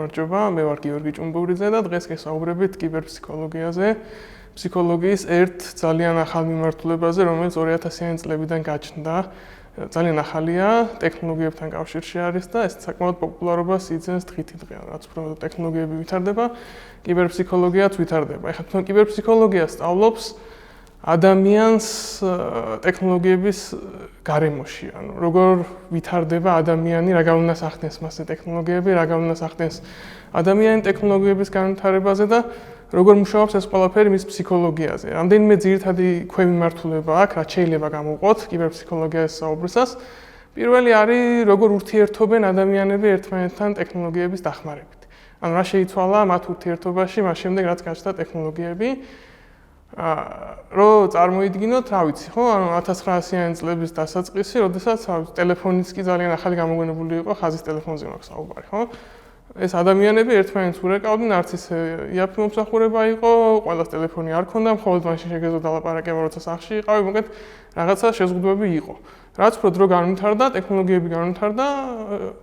გამარჯობა, მე ვარ გიორგი ჭუმბურიძე და დღეს გესაუბრებით კიბერფსიქოლოგიაზე, ფსიქოლოგიის ერთ ძალიან ახალ მიმართულებაზე, რომელიც 2000-იანი წლებიდან გაჩნდა. ძალიან ახალია, ტექნოლოგიებთან კავშირში არის და ეს საკმაოდ პოპულარობას იძენს დღითი დღე. რაც უფრო ტექნოლოგიები ვითარდება, კიბერფსიქოლოგიაც ვითარდება. ეხლა თვითონ კიბერფსიქოლოგია სწავლობს ადამიანს ტექნოლოგიების გარემოში, ანუ როგორ ვითარდება ადამიანი, რა გავლენას ახდენს მასზე ტექნოლოგიები, რა გავლენას ახდენს ადამიანი ტექნოლოგიების განვითარებაზე და როგორ მუშაობს ეს ყველაფერი მის ფსიქოლოგიაზე. რამდენიმე ძირითადი ქვემიმართულება აქვს, რაც შეიძლება გამოვყოთ კიბერფსიქოლოგიის საუბრისას. პირველი არის როგორ ურთიერთობენ ადამიანები ერთმანეთთან ტექნოლოგიების დახმარებით. ანუ რა შეიცვალა მათ ურთიერთობაში, მას შემდეგ რაც გაჩნდა ტექნოლოგიები. რო წარმოიდგინოთ, რა ვიცი, ხო, ანუ 1900-იანი წლების დასაწყისი, როდესაც ტელეფონიც კი ძალიან ახალი გამოყენებული იყო, ხაზის ტელეფონზე მაქვს საუბარი, ხო? ეს ადამიანები ერთმანეთს ურეკავდნენ, არც ისე იაფი მომსახურება იყო, ყველას ტელეფონი არ ქონდა, მხოლოდ მაშინ შეგეძლო დალაპარაკება, როცა სახლში იყავი, მოკლედ რაღაცა შეზღუდვები იყო. რაც უფრო დრო განვითარდა, ტექნოლოგიები განვითარდა,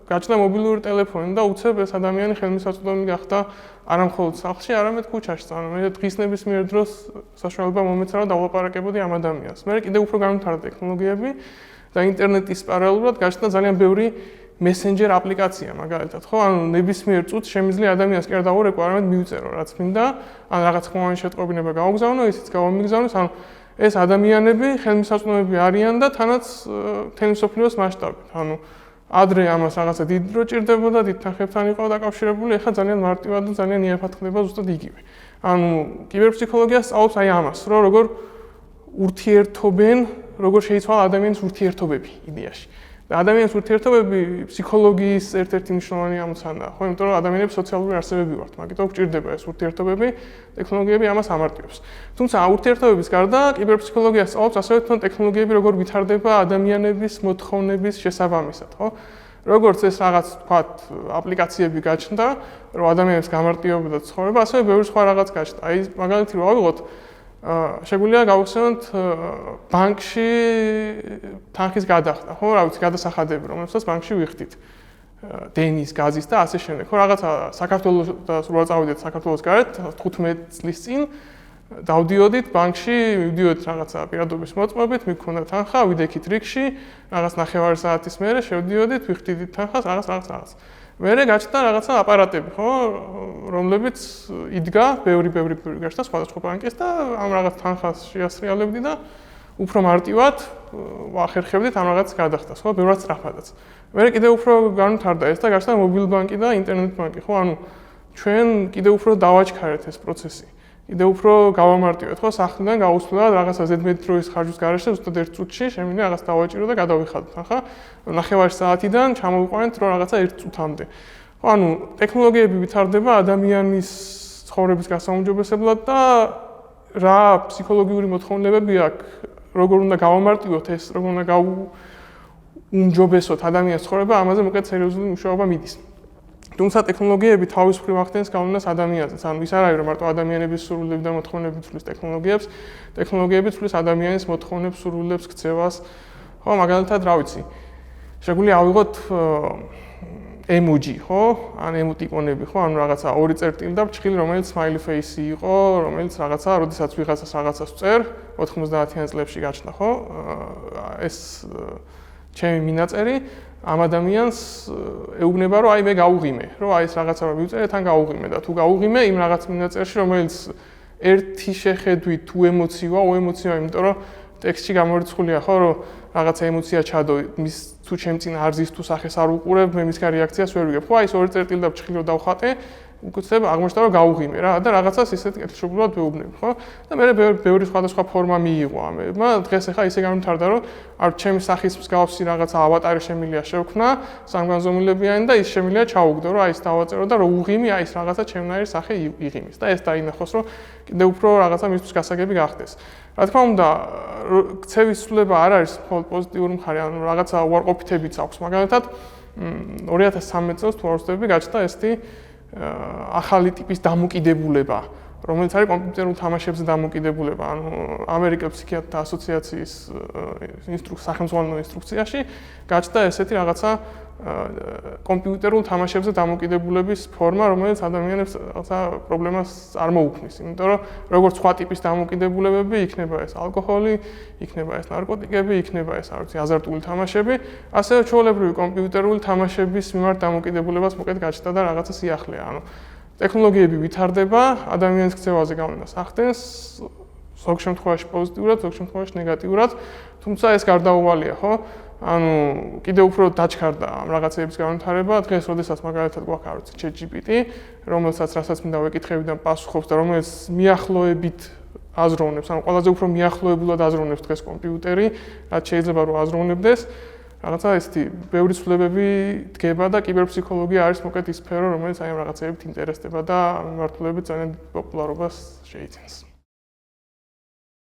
გაჩნდა მობილური ტელეფონი და უცებ ეს ადამიანი ხელმისაწვდომი გახდა არა მხოლოდ სახლში, არამედ ქუჩაშიც. ანუ მე დღის ნებისმიერ დროს საშუალება მომეცა რომ დავლაპარაკებოდი ამ ადამიანს. მე კიდევ უფრო განვითარდა ტექნოლოგიები და ინტერნეტის პარალელურად გაჩნდა ძალიან ბევრი მესენჯერ აპლიკაცია, მაგალითად, ხო? ანუ ნებისმიერ წუთს შემიძლია ადამიანს კი არ დაურეკო, არამედ მივწერო, რაც მინდა, ან რაღაც ხმოვანი შეტყობინება გავაგზავნო, ისიც გავამიგზავნოს, ანუ ეს ადამიანები ხელმისაწვდომები არიან და თანაც მთელი მსოფლიოს მასშტაბით. ანუ ადრე ამას რაღაცა დიდ დრო ჭირდებოდა, დიდ თანხებთან იყო დაკავშირებული, ეხლა ძალიან მარტივად და ძალიან იაფად ხდება ზუსტად იგივე. ანუ კიბერფსიქოლოგია სწავლობს აი ამას, რომ როგორ ურთიერთობენ, როგორ შეიცვალა ადამიანის ურთიერთობები იდეაში. და ადამიანის ურთიერთობები ფსიქოლოგიის ერთ-ერთი მნიშვნელოვანი ამოცანაა, ხო? იმიტომ რომ ადამიანები სოციალური არსებები ვართ, მაგიტომ გვჭირდება ეს ურთიერთობები, ტექნოლოგიები ამას ამარტივებს. თუმცა ურთიერთობების გარდა კიბერფსიქოლოგია სწავლობს ასევე თვითონ ტექნოლოგიები როგორ ვითარდება ადამიანების მოთხოვნების შესაბამისად, ხო? როგორც ეს რაღაც თქვათ აპლიკაციები გაჩნდა, რომ ადამიანებს გამარტივებოდა ცხოვრება, ასევე ბევრი სხვა რაღაც გაჩნდა. აი მაგალითი რო ავიღოთ შეგვიძლია გავხსენოთ ბანკში თანხის გადახდა, ხო, რა ვიცი, გადასახადები, რომელსაც ბანკში ვიხდით. დენის, გაზის და ასე შემდეგ. ხო, რაღაცა საქართველოს და სულ წავიდეთ საქართველოს გარეთ 15 წლის წინ დავდიოდით ბანკში, მივდიოდით რაღაცა პირადობის მოწმობით, მიგქონდა თანხა, ვიდექით რიგში, რაღაც 9 საათის მერე შევდიოდით, ვიხდიდით თანხას, რაღაც. მერე გაჩნდა რაღაცა აპარატები, ხო, რომლებიც იდგა, ბევრი გაჩნდა სხვადასხვა ბანკის და ამ რაღაც თანხას შეასრიალებდი და უფრო მარტივად ვახერხებდით ამ რაღაც გადახდას, ხო, ბევრად სწრაფადაც. მერე კიდევ უფრო განვითარდა ეს და გაჩნდა მობილ ბანკი და ინტერნეტ ბანკი, ხო, ანუ ჩვენ კიდევ უფრო დავაჩქარეთ ეს პროცესი. კიდევ უფრო გავამარტივეთ, ხო, სახლიდან გაუსვლელად რაღაცა ზედმეტი დროის ხარჯვის გარეშე ზუსტად 1 წუთში შემიძლია რაღაც დავაჭირო და გადავიხადოთ, ახლა 9 საათიდან ჩამოვიყვანეთ რო რაღაცა 1 წუთამდე. ხო, ანუ ტექნოლოგიები ვითარდება ადამიანის ცხოვრების გასაუმჯობესებლად და რა ფსიქოლოგიური მოთხოვნილებები აქვს, როგორ უნდა გავამარტივოთ ეს, როგორ უნდა გაუმჯობესოთ ადამიანის ცხოვრება, ამაზე მოკლედ სერიოზული მუშაობა მიდის. თუმცა ტექნოლოგიები თავის მხრივ ახდენს გავლენას ადამიანზეც. ანუ ის არ არის რომ მარტო ადამიანების სურვილები და მოთხოვნებები ცვლის ტექნოლოგიებს, ტექნოლოგიები ცვლის ადამიანის მოთხოვნებს, სურვილებს, ქცევას. ხო, მაგალითად, რა ვიცი. შეგვიძლია ავიღოთ ემოჯი, ხო? ან ემოტიკონები, ხო? ანუ რაღაცა ორი წერტილი და ფრჩხილი, რომელიც smiley face-ი იყო, რომელიც რაღაცა, როდესაც ვიღაცას რაღაცას წერ, 90-იან წლებში გაჩნდა, ხო? ეს ჩემი მინაწერი ამ ადამიანს ეუბნება, რომ აი მე გავუღიმე, რომ აი ეს რაღაცა რომ მივწერე, თან გავუღიმე და თუ გავუღიმე იმ რაღაც მინაწერში, რომელიც ერთი შეხედვით თუ ემოციაა, უემოციაა, იმიტომ რომ ტექსტში გამორიცხულია, ხო, რომ რაღაცა ემოცია ჩადო, მის თუ ჩემ წინ არზის თუ სახეს არ უყურებ, მე მისგან რეაქციას ვერ ვიგებ. ხო, აი ეს ორი წერტილი და ფრჩხილი რო დავხატე, უკეთებ აღმოჩნდა რომ გავუღიმე რა და რაღაცას ისეთ კეთილშობილად ვეუბნები, ხო? და მე ბევრი სხვადასხვა ფორმა მიიღო ამებმა. დღეს ახლა ისე განვითარდა, რომ არ ჩემი სახის მსგავსი რაღაცა ავატარი შემიძლია შევქმნა, სამგანზომილებიანი და ის შემიძლია ჩაუგდო, რომ აი ეს დავაწერო და რომ უღიმი, აი ეს რაღაცა ჩემნაირი სახე იღიმის და ეს დაინახოს, რომ კიდევ უფრო რაღაცა მისთვის გასაგები გახდეს. რა თქმა უნდა, ქცევის ცვლილება არ არის მხოლოდ პოზიტიური მხარე, ანუ რაღაცა უარყოფითებიც აქვს. მაგალითად, 2013 წელს თუ არ ვცდები, გაჩნდა ესეთი ახალი ტიპის დამოკიდებულება რომელიც არის კომპიუტერულ თამაშებზე დამოკიდებულება, ანუ ამერიკელ ფსიქიატრთა ასოციაციის სახელმძღვანელო ინსტრუქციაში გაჩნდა ესეთი რაღაცა კომპიუტერულ თამაშებზე დამოკიდებულების ფორმა, რომელიც ადამიანებს რაღაცა პრობლემას წარმოუქმნის, იმიტომ რომ როგორც სხვა ტიპის დამოკიდებულებები, იქნება ეს ალკოჰოლი, იქნება ეს ნარკოტიკები, იქნება ეს აზარტული თამაშები, ასევე ჩვეულებრივი კომპიუტერული თამაშების მიმართ დამოკიდებულებას მოკლედ გაჩნდა და რაღაცა სიახლეა, ანუ ტექნოლოგიები ვითარდება, ადამიანის ქცევაზე გავლენას ახდენს, ზოგ შემთხვევაში პოზიტიურად, ზოგ შემთხვევაში ნეგატიურად, თუმცა ეს გარდაუვალია, ხო? ანუ კიდევ უფრო დაჩქარდა ამ რაღაცეების განვითარება, დღეს როდესაც მაგალითად გვაქვს ChatGPT, რასაც მინდა ვეკითხებიდან პასუხობს და რომელიც მიახლოებით აზროვნებს, ანუ ყველაზე უფრო მიახლოებულად აზროვნებს დღეს კომპიუტერი, რაც შეიძლება რომ აზროვნებდეს. რაღაცა ესეთი ბევრი ცვლილებები დგება და კიბერფსიქოლოგია არის მოკლედ ის სფერო, რომელიც აი ამ რაღაცეებით ინტერესდება და ამ მიმართულებით ძალიან პოპულარობას შეიცავს.